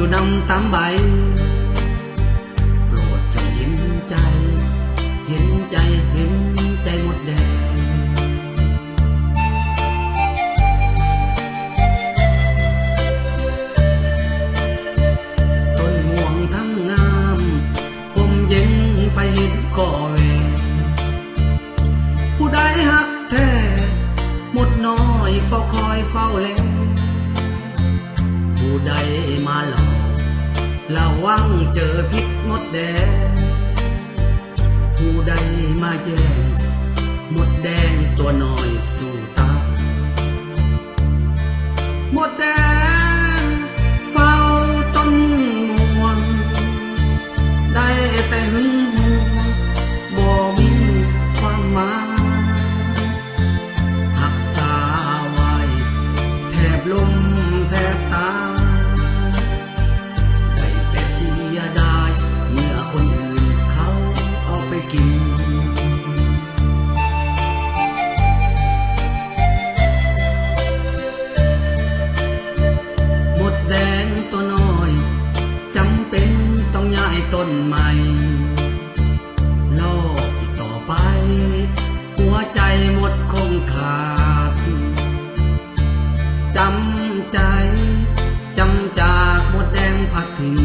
อยู่นำตามใบโปรดจงเห็นใจเห็นใจเห็นใจหมดแดงต้นม่วงทั้งงามผมเย็นไปเห็นก่อแวผู้ใดหักแท้หมดน้อยเฝ้าคอยเฝ้าแลผู้ใดมาหลอกระวังเจอพิษมดแดงผู้ใดมาแย่งมดแดงตัวน้อยสู่ตาหมดแดงเฝ้าต้นม่วงได้แต่หึงหวงบ่มีความหมายรักษาไว้แทบลมแทบตายได้แต่เสียดายเมื่อคนอื่นเขาเอาไปกินหมดแดงตัวน้อยจำเป็นต้องย้ายต้นใหม่โลกอีกต่อไปหัวใจหมดคงขาดจำใจจำจากหมดแดงพัดถิ่น